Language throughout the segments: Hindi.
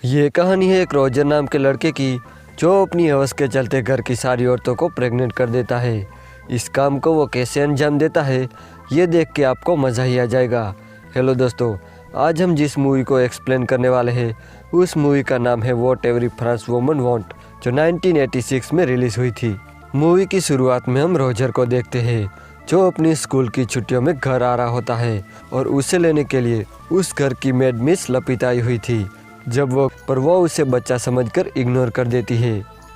ये कहानी है एक रोजर नाम के लड़के की जो अपनी हवस के चलते घर की सारी औरतों को प्रेग्नेंट कर देता है। इस काम को वो कैसे अंजाम देता है ये देख के आपको मज़ा ही आ जाएगा। हेलो दोस्तों, आज हम जिस मूवी को एक्सप्लेन करने वाले हैं उस मूवी का नाम है what every French woman want, जो 1986 में रिलीज़ हुई थी। मूवी की शुरुआत में हम रोजर को देखते हैं जो अपनी स्कूल की छुट्टियों में घर आ रहा होता है और उसे लेने के लिए उस घर की मेड मिस लपिता आई हुई थी। जब वो उसे बच्चा समझकर इग्नोर कर देती है।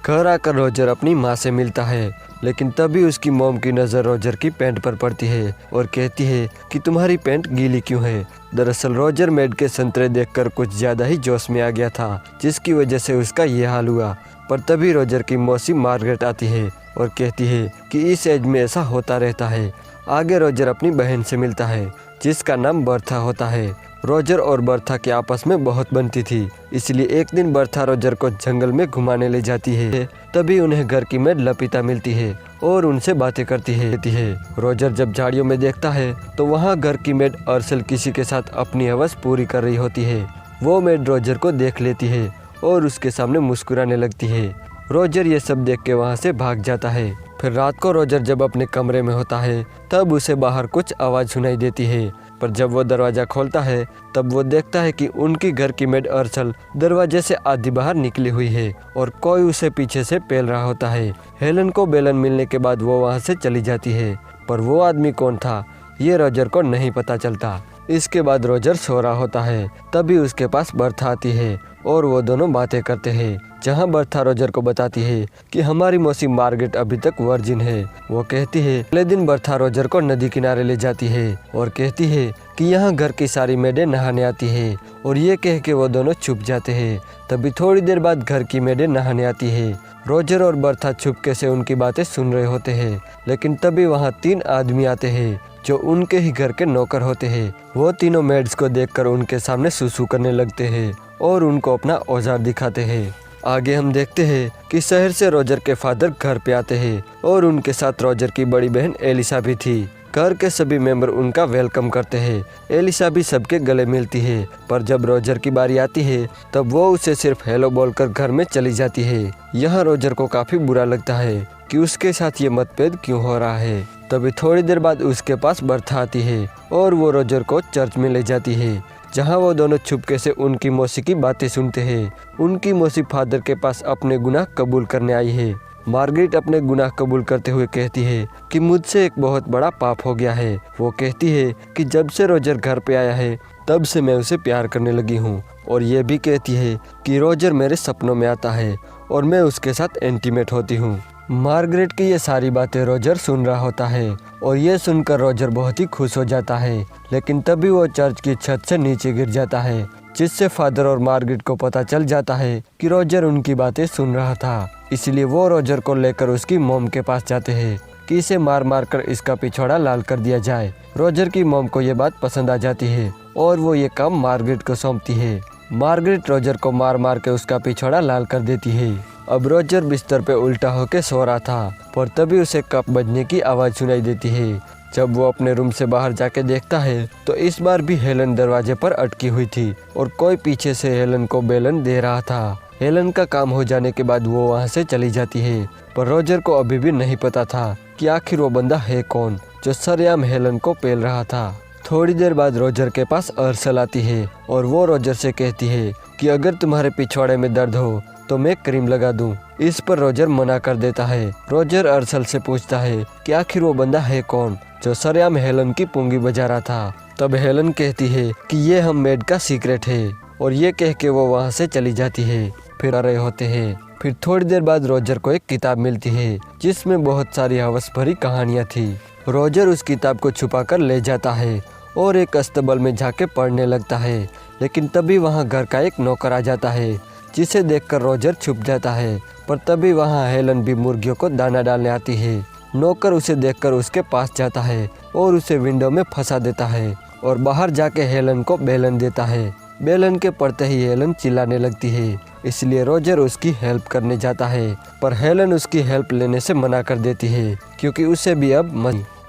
घर आकर रोजर अपनी माँ से मिलता है, लेकिन तभी उसकी मॉम की नज़र रोजर की पैंट पर पड़ती है और कहती है कि तुम्हारी पैंट गीली क्यों है। दरअसल रोजर मेड के संतरे देखकर कुछ ज़्यादा ही जोश में आ गया था, जिसकी वजह से उसका ये हाल हुआ। पर तभी रोजर की मौसी मार्गरेट आती है और कहती है कि इस एज में ऐसा होता रहता है। आगे रोजर अपनी बहन से मिलता है जिसका नाम बर्था होता है। रोजर और बर्था के आपस में बहुत बनती थी, इसलिए एक दिन बर्था रोजर को जंगल में घुमाने ले जाती है। तभी उन्हें घर की मेड लपिता मिलती है और उनसे बातें करती है। रोजर जब झाड़ियों में देखता है तो वहाँ घर की मेड अर्सल किसी के साथ अपनी हवस पूरी कर रही होती है। वो मेड रोजर को देख लेती है और उसके सामने मुस्कुराने लगती है। रोजर ये सब देख के वहाँ से भाग जाता है। फिर रात को रोजर जब अपने कमरे में होता है तब उसे बाहर कुछ आवाज़ सुनाई देती है, पर जब वो दरवाज़ा खोलता है तब वो देखता है कि उनकी घर की मेड अर्सल दरवाजे से आधी बाहर निकली हुई है और कोई उसे पीछे से पेल रहा होता है। हेलन को बेलन मिलने के बाद वो वहाँ से चली जाती है, पर वो आदमी कौन था ये रोजर को नहीं पता चलता। इसके बाद रोजर सो रहा होता है, तभी उसके पास बर्था आती है और वो दोनों बातें करते हैं, जहां बर्था रोजर को बताती है कि हमारी मौसी मार्गरेट अभी तक वर्जिन है। वो कहती है अगले दिन बर्था रोजर को नदी किनारे ले जाती है और कहती है कि यहाँ घर की सारी मेडें नहाने आती है, और ये कह के वो दोनों छुप जाते हैं। तभी थोड़ी देर बाद घर की मेडें नहाने आती है। रोजर और बर्था चुपके से उनकी बातें सुन रहे होते हैं, लेकिन तभी वहाँ 3 आदमी आते हैं जो उनके ही घर के नौकर होते हैं। वो तीनों मेड्स को देखकर उनके सामने सुसु करने लगते हैं और उनको अपना औजार दिखाते हैं। आगे हम देखते हैं कि शहर से रोजर के फादर घर पे आते हैं और उनके साथ रोजर की बड़ी बहन एलिसा भी थी। घर के सभी मेंबर उनका वेलकम करते हैं। एलिसा भी सबके गले मिलती है, पर जब रोजर की बारी आती है तब वो उसे सिर्फ हेलो बोलकर घर में चली जाती है। यहाँ रोजर को काफी बुरा लगता है कि उसके साथ ये मतभेद क्यों हो रहा है। तभी थोड़ी देर बाद उसके पास बर्था आती है और वो रोजर को चर्च में ले जाती है, जहां वो दोनों छुपके से उनकी मौसी की बातें सुनते हैं। उनकी मौसी फादर के पास अपने गुनाह कबूल करने आई है। मार्गरेट अपने गुनाह कबूल करते हुए कहती है कि मुझसे एक बहुत बड़ा पाप हो गया है। वो कहती है कि जब से रोजर घर पे आया है तब से मैं उसे प्यार करने लगी हूँ, और ये भी कहती है कि रोजर मेरे सपनों में आता है और मैं उसके साथ इंटीमेट होती हूँ। मार्गरेट की ये सारी बातें रोजर सुन रहा होता है और ये सुनकर रोजर बहुत ही खुश हो जाता है, लेकिन तभी वो चर्च की छत से नीचे गिर जाता है, जिससे फादर और मार्गरेट को पता चल जाता है कि रोजर उनकी बातें सुन रहा था। इसलिए वो रोजर को लेकर उसकी मॉम के पास जाते हैं कि इसे मार मार कर इसका पिछवाड़ा लाल कर दिया जाए। रोजर की मॉम को ये बात पसंद आ जाती है और वो ये काम मार्गरेट को सौंपती है। मार्गरेट रोजर को मार मार के उसका पिछवाड़ा लाल कर देती है। अब रोजर बिस्तर पे उल्टा होकर सो रहा था, पर तभी उसे कप बजने की आवाज़ सुनाई देती है। जब वो अपने रूम से बाहर जाके देखता है तो इस बार भी हेलन दरवाजे पर अटकी हुई थी और कोई पीछे से हेलन को बेलन दे रहा था। हेलन का काम हो जाने के बाद वो वहाँ से चली जाती है, पर रोजर को अभी भी नहीं पता था कि आखिर वो बंदा है कौन जो सरेआम हेलन को पेल रहा था। थोड़ी देर बाद रोजर के पास अर्सल आती है और वो रोजर से कहती है कि अगर तुम्हारे पिछवाड़े में दर्द हो तो मैं क्रीम लगा दूं। इस पर रोजर मना कर देता है। रोजर अर्सल से पूछता है कि आखिर वो बंदा है कौन जो सरेआम हेलन की पूंगी बजा रहा था। तब हेलन कहती है कि ये हम मेड का सीक्रेट है, और ये कह के वो वहाँ से चली जाती है। फिर आ रहे होते हैं। फिर थोड़ी देर बाद रोजर को एक किताब मिलती है जिसमें बहुत सारी हवस भरी कहानियाँ थी। रोजर उस किताब को छुपा कर ले जाता है और एक अस्तबल में जाके पढ़ने लगता है, लेकिन तभी वहाँ घर का एक नौकर आ जाता है, जिसे देखकर रोजर छुप जाता है। पर तभी वहाँ हेलन भी मुर्गियों को दाना डालने आती है। नौकर उसे देखकर उसके पास जाता है और उसे विंडो में फंसा देता है और बाहर जाके हेलन को बेलन देता है। बेलन के पड़ते ही हेलन चिल्लाने लगती है, इसलिए रोजर उसकी हेल्प करने जाता है, पर हेलन उसकी हेल्प लेने से मना कर देती है क्योंकि उसे भी अब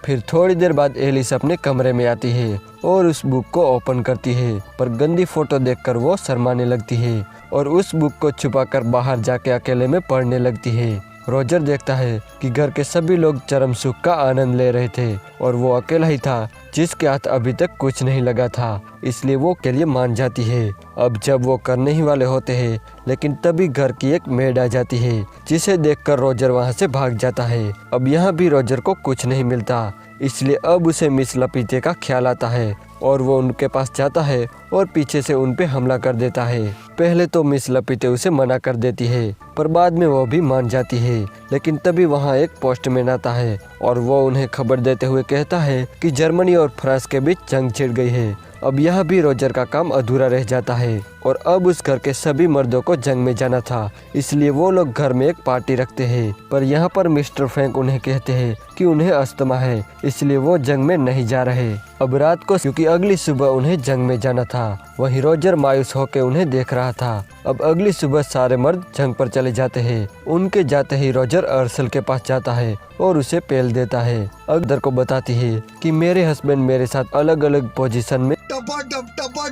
फिर थोड़ी देर बाद एलिस अपने कमरे में आती है और उस बुक को ओपन करती है, पर गंदी फोटो देखकर वो शर्माने लगती है और उस बुक को छुपाकर बाहर जाके अकेले में पढ़ने लगती है। रोजर देखता है कि घर के सभी लोग चरम सुख का आनंद ले रहे थे और वो अकेला ही था जिसके हाथ अभी तक कुछ नहीं लगा था, इसलिए वो के लिए मान जाती है। अब जब वो करने ही वाले होते हैं, लेकिन तभी घर की एक मेड आ जाती है, जिसे देखकर रोजर वहां से भाग जाता है। अब यहाँ भी रोजर को कुछ नहीं मिलता, इसलिए अब उसे मिस लपीते का ख्याल आता है और वो उनके पास जाता है और पीछे से उन पे हमला कर देता है। पहले तो मिस लपीते उसे मना कर देती है, पर बाद में वो भी मान जाती है। लेकिन तभी वहाँ एक पोस्टमैन आता है और वो उन्हें खबर देते हुए कहता है कि जर्मनी और फ्रांस के बीच जंग छिड़ गई है। अब यहाँ भी रोजर का काम अधूरा रह जाता है और अब उस घर के सभी मर्दों को जंग में जाना था, इसलिए वो लोग घर में एक पार्टी रखते हैं। पर यहाँ पर मिस्टर फ्रैंक उन्हें कहते हैं कि उन्हें अस्थमा है, इसलिए वो जंग में नहीं जा रहे अब रात को, क्योंकि अगली सुबह उन्हें जंग में जाना था। वहीं रोजर मायूस होकर उन्हें देख रहा था। अब अगली सुबह सारे मर्द जंग पर चले जाते हैं। उनके जाते ही रोजर अर्सल के पास जाता है और उसे पेल देता है। अगदर को बताती है कि मेरे हस्बैंड मेरे साथ अलग अलग पोजीशन में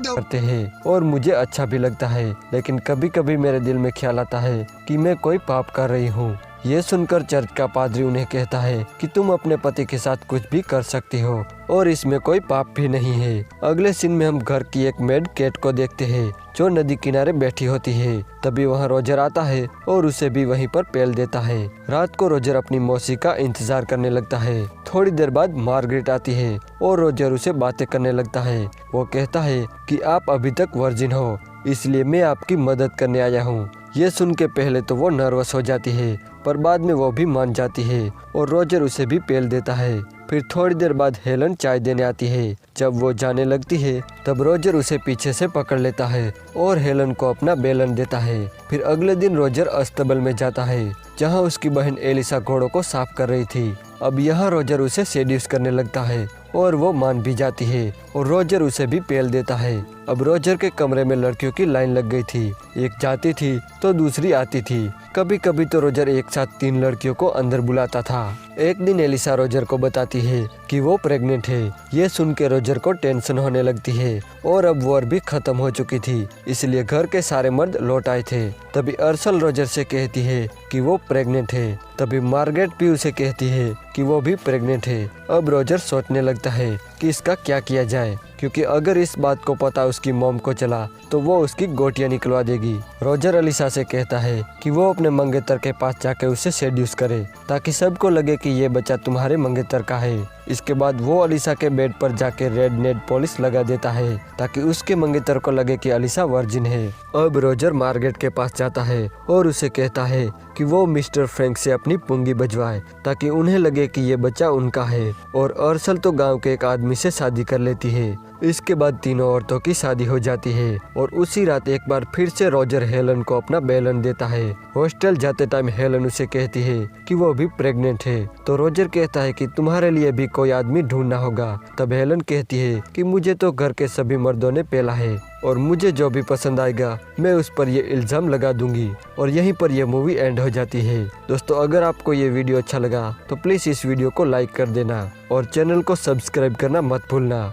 करते हैं और मुझे अच्छा भी लगता है, लेकिन कभी कभी मेरे दिल में ख्याल आता है कि मैं कोई पाप कर रही हूँ। ये सुनकर चर्च का पादरी उन्हें कहता है कि तुम अपने पति के साथ कुछ भी कर सकती हो और इसमें कोई पाप भी नहीं है। अगले सीन में हम घर की एक मेड केट को देखते हैं जो नदी किनारे बैठी होती है। तभी वहाँ रोजर आता है और उसे भी वहीं पर पेल देता है। रात को रोजर अपनी मौसी का इंतजार करने लगता है। थोड़ी देर बाद मार्गरेट आती है और रोजर उसे बातें करने लगता है। वो कहता है कि आप अभी तक वर्जिन हो, इसलिए मैं आपकी मदद करने आया हूँ। ये सुन के पहले तो वो नर्वस हो जाती है, पर बाद में वो भी मान जाती है और रोजर उसे भी पेल देता है। फिर थोड़ी देर बाद हेलन चाय देने आती है। जब वो जाने लगती है तब रोजर उसे पीछे से पकड़ लेता है और हेलन को अपना बेलन देता है। फिर अगले दिन रोजर अस्तबल में जाता है जहाँ उसकी बहन एलिसा घोड़ों को साफ कर रही थी। अब यहाँ रोजर उसे सेड्यूस करने लगता है और वो मान भी जाती है और रोजर उसे भी पेल देता है। अब रोजर के कमरे में लड़कियों की लाइन लग गई थी, एक जाती थी तो दूसरी आती थी। कभी कभी तो रोजर एक साथ 3 लड़कियों को अंदर बुलाता था। एक दिन एलिसा रोजर को बताती है कि वो प्रेग्नेंट है। ये सुन के रोजर को टेंशन होने लगती है और अब वॉर भी खत्म हो चुकी थी, इसलिए घर के सारे मर्द लौट आए थे। तभी अर्सल रोजर से कहती है कि वो प्रेग्नेंट है। तभी मार्गरेट भी उसे कहती है कि वो भी प्रेग्नेंट है। अब रोजर सोचने लगता है कि इसका क्या किया जाए, क्योंकि अगर इस बात को पता उसकी मॉम को चला तो वो उसकी गोटियां निकलवा देगी। रोजर एलिसा से कहता है कि वो अपने मंगेतर के पास जाके उसे सेड्यूस करे ताकि सबको लगे कि ये बच्चा तुम्हारे मंगेतर का है। इसके बाद वो एलिसा के बेड पर जाके रेड नेल पॉलिश लगा देता है ताकि उसके मंगेतर को लगे कि एलिसा वर्जिन है। अब रोजर मार्गरेट के पास जाता है और उसे कहता है कि वो मिस्टर फ्रैंक से अपनी पुंगी बजवाए ताकि उन्हें लगे कि ये बच्चा उनका है। और अर्सल तो गांव के एक आदमी से शादी कर लेती है। इसके बाद तीनों औरतों की शादी हो जाती है और उसी रात एक बार फिर से रोजर हेलन को अपना बेलन देता है। हॉस्टल जाते टाइम हेलन उसे कहती है कि वो भी प्रेग्नेंट है, तो रोजर कहता है कि तुम्हारे लिए भी कोई आदमी ढूंढना होगा। तब हेलन कहती है कि मुझे तो घर के सभी मर्दों ने पेला है और मुझे जो भी पसंद आएगा मैं उस पर ये इल्जाम लगा दूंगी। और यहीं पर यह मूवी एंड हो जाती है। दोस्तों, अगर आपको ये वीडियो अच्छा लगा तो प्लीज इस वीडियो को लाइक कर देना और चैनल को सब्सक्राइब करना मत भूलना।